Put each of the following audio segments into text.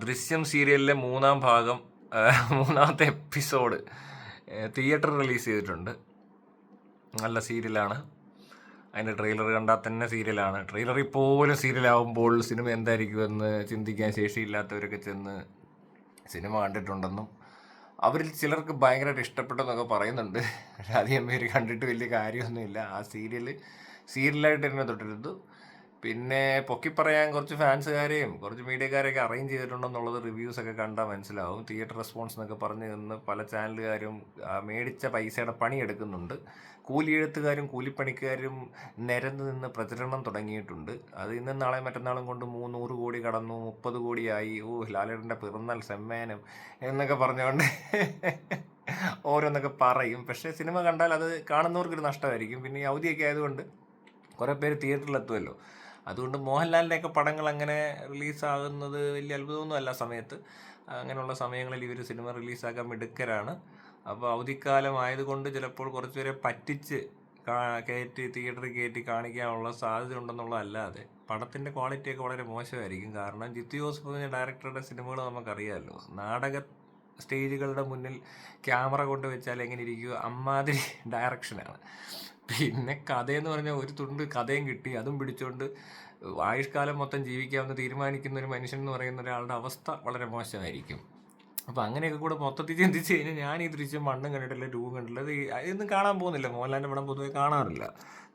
ദൃശ്യം സീരിയലിലെ മൂന്നാം ഭാഗം മൂന്നാമത്തെ എപ്പിസോഡ് തിയേറ്റർ റിലീസ് ചെയ്തിട്ടുണ്ട്. നല്ല സീരിയലാണ്. അതിൻ്റെ ട്രെയിലർ കണ്ടാൽ തന്നെ സീരിയലാണ്. ട്രെയിലറിൽ പോലും സീരിയലാവുമ്പോൾ സിനിമ എന്തായിരിക്കുമെന്ന് ചിന്തിക്കാൻ ശേഷിയില്ലാത്തവരൊക്കെ ചെന്ന് സിനിമ കണ്ടിട്ടുണ്ടെന്നും അവരിൽ ചിലർക്ക് ഭയങ്കരമായിട്ട് ഇഷ്ടപ്പെട്ടെന്നൊക്കെ പറയുന്നുണ്ട്. പക്ഷേ അധികം പേര് കണ്ടിട്ട് വലിയ കാര്യമൊന്നുമില്ല. ആ സീരിയലായിട്ട് തന്നെ തുടരുന്നു. പിന്നെ പൊക്കി പറയാൻ കുറച്ച് ഫാൻസുകാരെയും കുറച്ച് മീഡിയക്കാരെയൊക്കെ അറേഞ്ച് ചെയ്തിട്ടുണ്ടെന്നുള്ളത് റിവ്യൂസൊക്കെ കണ്ടാൽ മനസ്സിലാവും. തിയേറ്റർ റെസ്പോൺസ് എന്നൊക്കെ പറഞ്ഞ് നിന്ന് പല ചാനലുകാരും മേടിച്ച പൈസയുടെ പണിയെടുക്കുന്നുണ്ട്. കൂലിയെഴുത്തുകാരും കൂലിപ്പണിക്കാരും നിരന്ന് നിന്ന് പ്രചരണം തുടങ്ങിയിട്ടുണ്ട്. അത് ഇന്നും നാളെ മറ്റന്നാളും കൊണ്ട് 300 കോടി കടന്നു, 30 കോടിയായി, ലാലേട്ടൻ്റെ പിറന്നാൾ സമ്മാനം എന്നൊക്കെ പറഞ്ഞുകൊണ്ട് ഓരോന്നൊക്കെ പറയും. പക്ഷേ സിനിമ കണ്ടാൽ അത് കാണുന്നവർക്കൊരു നഷ്ടമായിരിക്കും. പിന്നെ ഈ അവധിയൊക്കെ ആയതുകൊണ്ട് കുറേ പേര് തിയേറ്ററിലെത്തുമല്ലോ. അതുകൊണ്ട് മോഹൻലാലിൻ്റെയൊക്കെ പടങ്ങൾ അങ്ങനെ റിലീസാകുന്നത് വലിയ അത്ഭുതമൊന്നും അല്ല. സമയത്ത് അങ്ങനെയുള്ള സമയങ്ങളിൽ ഇവർ സിനിമ റിലീസാക്കാൻ മിടുക്കരാണ്. അപ്പോൾ അവധിക്കാലം ആയതുകൊണ്ട് ചിലപ്പോൾ കുറച്ചുപേരെ പറ്റിച്ച് തിയേറ്ററിൽ കയറ്റി കാണിക്കാനുള്ള സാധ്യത ഉണ്ടെന്നുള്ളതല്ലാതെ പടത്തിൻ്റെ ക്വാളിറ്റിയൊക്കെ വളരെ മോശമായിരിക്കും. കാരണം ജിത്തു ജോസഫ് എന്ന ഡയറക്ടറുടെ സിനിമകൾ നമുക്കറിയാമല്ലോ. നാടക സ്റ്റേജുകളുടെ മുന്നിൽ ക്യാമറ കൊണ്ട് വെച്ചാൽ എങ്ങനെ ഇരിക്കുക, അമ്മാതിരി ഡയറക്ഷനാണ്. പിന്നെ കഥയെന്ന് പറഞ്ഞാൽ ഒരു തുണ്ട് കഥയും കിട്ടി, അതും പിടിച്ചുകൊണ്ട് ആയുഷ്കാലം മൊത്തം ജീവിക്കാമെന്ന് തീരുമാനിക്കുന്ന ഒരു മനുഷ്യൻ എന്ന് പറയുന്ന ഒരാളുടെ അവസ്ഥ വളരെ മോശമായിരിക്കും. അപ്പോൾ അങ്ങനെയൊക്കെ കൂടെ മൊത്തത്തിൽ ചിന്തിച്ച് കഴിഞ്ഞാൽ ഞാൻ ഈ ദൃശ്യം മണ്ണും കണ്ടിട്ടില്ല, രൂപം കണ്ടിട്ടില്ല, ഇതൊന്നും കാണാൻ പോകുന്നില്ല. മോഹൻലാലിൻ്റെ പടം പൊതുവെ കാണാറില്ല.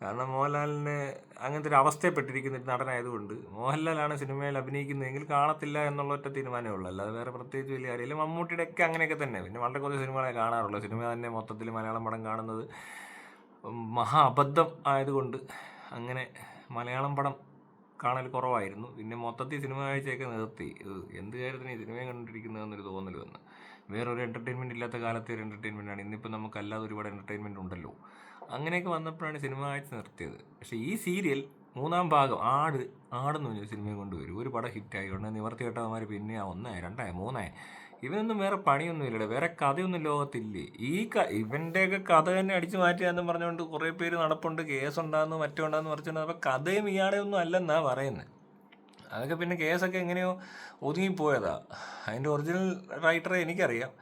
കാരണം മോഹൻലാലിന് അങ്ങനത്തെ ഒരു അവസ്ഥയെപ്പെട്ടിരിക്കുന്ന ഒരു നടനായതുകൊണ്ട് മോഹൻലാലാണ് സിനിമയിൽ അഭിനയിക്കുന്നതെങ്കിൽ കാണത്തില്ല എന്നുള്ള ഒറ്റ തീരുമാനമേ ഉള്ളൂ. അല്ലാതെ വേറെ പ്രത്യേകിച്ച് വലിയ കാര്യമില്ല. മമ്മൂട്ടിയുടെ ഒക്കെ അങ്ങനെയൊക്കെ തന്നെ. പിന്നെ വളരെ കുറച്ച് സിനിമകളെ കാണാറുള്ളൂ. സിനിമ തന്നെ മൊത്തത്തിൽ മലയാളം പടം കാണുന്നത് മഹാ അബദ്ധം ആയതുകൊണ്ട് അങ്ങനെ മലയാളം പടം കാണൽ കുറവായിരുന്നു. പിന്നെ മൊത്തത്തിൽ സിനിമ കാഴ്ചയൊക്കെ നിർത്തി. എന്ത് കാര്യത്തിന് ഈ സിനിമയും കണ്ടിരിക്കുന്നതെന്നൊരു തോന്നൽ വന്ന്. വേറൊരു എൻ്റർടൈൻമെൻറ്റ് ഇല്ലാത്ത കാലത്തെ ഒരു എൻ്റർടൈൻമെൻറ്റാണ്. ഇന്നിപ്പോൾ നമുക്കല്ലാതെ ഒരുപാട് എൻ്റർടൈൻമെൻറ്റ് ഉണ്ടല്ലോ. അങ്ങനെയൊക്കെ വന്നപ്പോഴാണ് സിനിമ കാഴ്ച നിർത്തിയത്. പക്ഷേ ഈ സീരിയൽ മൂന്നാം ഭാഗം ആടെന്ന് പറഞ്ഞ സിനിമയും കൊണ്ടുവരും. ഒരു പടം ഹിറ്റായി ഉടനെ നിവർത്തി കേട്ടവന്മാർ പിന്നെ 1, 2, 3 ഇവനൊന്നും വേറെ പണിയൊന്നുമില്ലല്ലോ, വേറെ കഥയൊന്നും ലോകത്തില്ലേ. ഇവൻ്റെയൊക്കെ കഥ തന്നെ അടിച്ചു മാറ്റിയാന്നും പറഞ്ഞുകൊണ്ട് കുറേ പേര് നടപ്പുണ്ട്, കേസുണ്ടാകുന്നു മറ്റുണ്ടാകുന്നു മറിച്ചുണ്ട്. അപ്പോൾ കഥയും ഇയാളെ ഒന്നും അല്ലെന്നാണ് പറയുന്നത്. അതൊക്കെ പിന്നെ കേസൊക്കെ എങ്ങനെയോ ഒതുങ്ങിപ്പോയതാ. അതിൻ്റെ ഒറിജിനൽ റൈറ്ററെ എനിക്കറിയാം.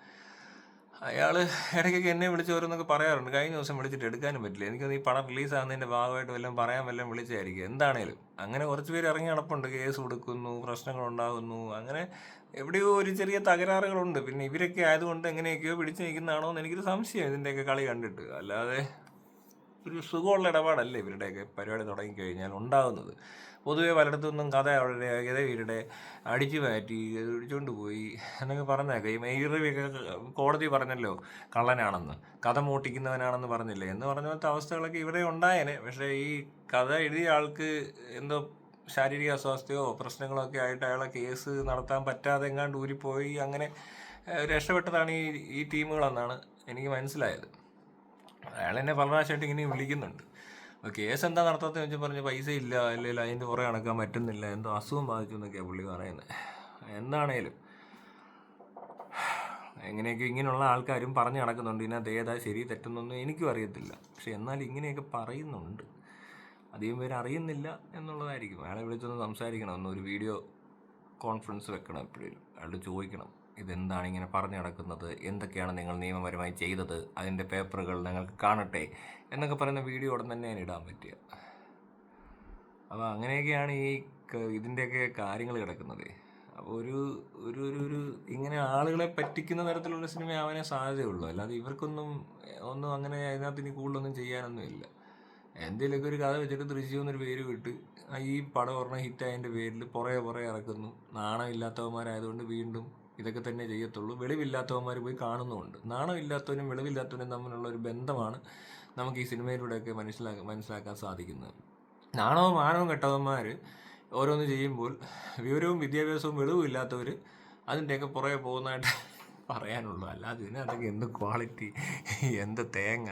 അയാൾ ഇടയ്ക്കൊക്കെ എന്നെ വിളിച്ച് ഓരോന്നൊക്കെ പറയാറുണ്ട്. കഴിഞ്ഞ ദിവസം വിളിച്ചിട്ട് എടുക്കാനും പറ്റില്ല. എനിക്കൊന്ന് ഈ പടം റിലീസാകുന്നതിൻ്റെ ഭാഗമായിട്ട് വല്ലതും വല്ലതും വിളിച്ചായിരിക്കും. എന്താണേലും അങ്ങനെ കുറച്ച് പേര് ഇറങ്ങി നടപ്പുണ്ട്. കേസ് കൊടുക്കുന്നു, പ്രശ്നങ്ങളുണ്ടാകുന്നു, അങ്ങനെ എവിടെയോ ഒരു ചെറിയ തകരാറുകളുണ്ട്. പിന്നെ ഇവരൊക്കെ ആയതുകൊണ്ട് എങ്ങനെയൊക്കെയോ പിടിച്ചു നിൽക്കുന്നതാണോ എന്ന് എനിക്കൊരു സംശയം ഇതിൻ്റെയൊക്കെ കളി കണ്ടിട്ട്. അല്ലാതെ ഒരു സുഖമുള്ള ഇടപാടല്ലേ ഇവരുടെയൊക്കെ പരിപാടി തുടങ്ങിക്കഴിഞ്ഞാൽ ഉണ്ടാകുന്നത്. പൊതുവെ പലയിടത്തുനിന്നും കഥ ഇവരുടെ അടിച്ചു മാറ്റി ഇടിച്ചുകൊണ്ട് പോയി എന്നൊക്കെ പറഞ്ഞേക്കാം. ഈ മെയ്യറിയൊക്കെ കോടതി പറഞ്ഞല്ലോ കള്ളനാണെന്ന്, കഥ മൂട്ടിക്കുന്നവനാണെന്ന് പറഞ്ഞില്ലേ എന്ന് പറഞ്ഞ പോലത്തെ അവസ്ഥകളൊക്കെ ഇവിടെ ഉണ്ടായേനെ. പക്ഷേ ഈ കഥ എഴുതിയ ആൾക്ക് എന്തോ ശാരീരിക അസ്വാസ്ഥയോ പ്രശ്നങ്ങളോ ഒക്കെ ആയിട്ട് അയാളെ കേസ് നടത്താൻ പറ്റാതെ എങ്ങാണ്ട് ഊരിപ്പോയി അങ്ങനെ രക്ഷപ്പെട്ടതാണ് ഈ ടീമുകളെന്നാണ് എനിക്ക് മനസ്സിലായത്. അയാൾ എന്നെ പല പ്രാവശ്യമായിട്ട് ഇങ്ങനെ വിളിക്കുന്നുണ്ട്. അപ്പോൾ കേസ് എന്താ നടത്താത്തെന്ന് വെച്ചാൽ പറഞ്ഞ് പൈസ ഇല്ല, അല്ലെങ്കിൽ അതിൻ്റെ പുറകെ നടക്കാൻ പറ്റുന്നില്ല, എന്തോ അസുഖം ബാധിച്ചു എന്നൊക്കെയാണ് പുള്ളി പറയുന്നത്. എന്താണേലും എങ്ങനെയൊക്കെ ഇങ്ങനെയുള്ള ആൾക്കാരും പറഞ്ഞു നടക്കുന്നുണ്ട്. ഇതിനകത്ത് ഏതാ ശരി തെറ്റെന്നൊന്നും എനിക്കും അറിയത്തില്ല. പക്ഷെ എന്നാൽ ഇങ്ങനെയൊക്കെ പറയുന്നുണ്ട്. അധികം പേര് അറിയുന്നില്ല എന്നുള്ളതായിരിക്കും. അയാളെ വിളിച്ചൊന്ന് സംസാരിക്കണം, ഒന്നൊരു വീഡിയോ കോൺഫറൻസ് വെക്കണം. എപ്പോഴും അയാളോട് ചോദിക്കണം, ഇതെന്താണ് ഇങ്ങനെ പറഞ്ഞു നടക്കുന്നത്, എന്തൊക്കെയാണ് നിങ്ങൾ നിയമപരമായി ചെയ്തത്, അതിൻ്റെ പേപ്പറുകൾ ഞങ്ങൾക്ക് കാണട്ടെ എന്നൊക്കെ പറയുന്ന വീഡിയോ ഉടൻ തന്നെ ഇടാൻ പറ്റുക. അപ്പോൾ അങ്ങനെയൊക്കെയാണ് ഇതിൻ്റെയൊക്കെ കാര്യങ്ങൾ കിടക്കുന്നത്. അപ്പോൾ ഒരു ഇങ്ങനെ ആളുകളെ പറ്റിക്കുന്ന തരത്തിലുള്ള സിനിമ ആവാനേ സാധ്യതയുള്ളൂ. അല്ലാതെ ഇവർക്കൊന്നും അങ്ങനെ അതിനകത്ത് ഇനി കൂടുതലൊന്നും ചെയ്യാനൊന്നും ഇല്ല. എന്തെങ്കിലുമൊക്കെ ഒരു കഥ വെച്ചിട്ട് ദൃശ്യം എന്നൊരു പേര് വിട്ട് ഈ പടം ഒരെണ്ണം ഹിറ്റായതിൻ്റെ പേരിൽ പുറകെ ഇറക്കുന്നു. നാണമില്ലാത്തവന്മാരായതുകൊണ്ട് വീണ്ടും ഇതൊക്കെ തന്നെ ചെയ്യത്തുള്ളൂ. വെളിവില്ലാത്തവന്മാർ പോയി കാണുന്നുമുണ്ട്. നാണമില്ലാത്തവനും വെളിവില്ലാത്തവനും തമ്മിലുള്ള ഒരു ബന്ധമാണ് നമുക്ക് ഈ സിനിമയിലൂടെയൊക്കെ മനസ്സിലാക്കാൻ സാധിക്കുന്നത്. നാണവും മാനവും കെട്ടവന്മാർ ഓരോന്ന് ചെയ്യുമ്പോൾ വിവരവും വിദ്യാഭ്യാസവും വെളിവും ഇല്ലാത്തവർ അതിൻ്റെയൊക്കെ പുറകെ പോകുന്നതായിട്ട് പറയാനുള്ളൂ. അല്ലാതെ ഇതിനകത്തൊക്കെ എന്ത് ക്വാളിറ്റി, എന്ത് തേങ്ങ.